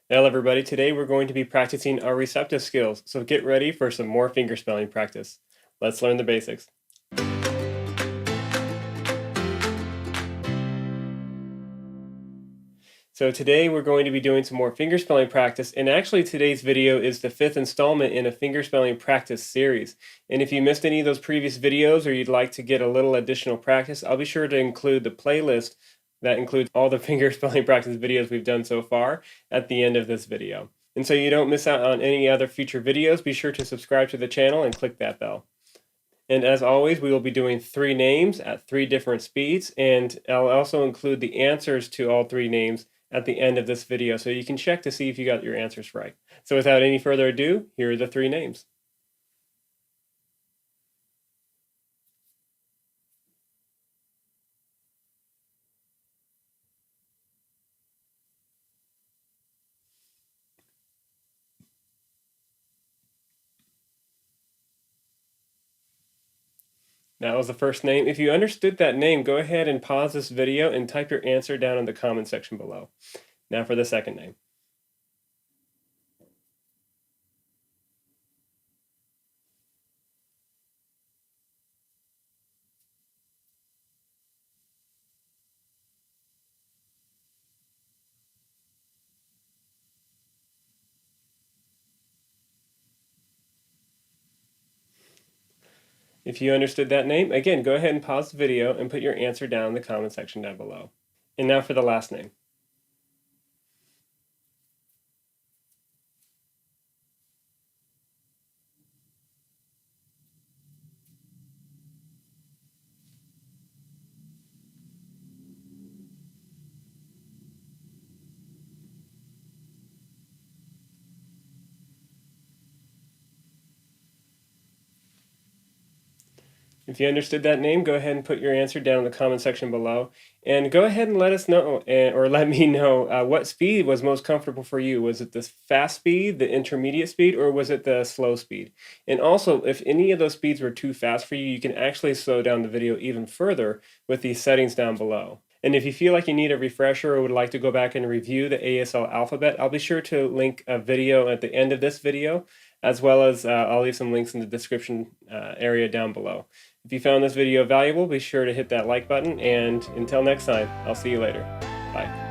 Hello everybody, today we're going to be practicing our receptive skills, so get ready for some more fingerspelling practice. Let's learn the basics. So today we're going to be doing some more fingerspelling practice, and actually today's video is the 5th installment in a fingerspelling practice series. And if you missed any of those previous videos or you'd like to get a little additional practice, I'll be sure to include the playlist that includes all the fingerspelling practice videos we've done so far at the end of this video. And so you don't miss out on any other future videos, be sure to subscribe to the channel and click that bell. And as always, we will be doing 3 names at 3 different speeds, and I'll also include the answers to all 3 names at the end of this video, so you can check to see if you got your answers right. So without any further ado, here are the 3 names. That was the first name. If you understood that name, go ahead and pause this video and type your answer down in the comment section below. Now for the second name. If you understood that name, again, go ahead and pause the video and put your answer down in the comment section down below. And now for the last name. If you understood that name, go ahead and put your answer down in the comment section below. And go ahead and let us know, or let me know, what speed was most comfortable for you. Was it the fast speed, the intermediate speed, or was it the slow speed? And also, if any of those speeds were too fast for you, you can actually slow down the video even further with these settings down below. And if you feel like you need a refresher or would like to go back and review the ASL Alphabet, I'll be sure to link a video at the end of this video, as well as I'll leave some links in the description area down below. If you found this video valuable, be sure to hit that like button, and until next time, I'll see you later. Bye.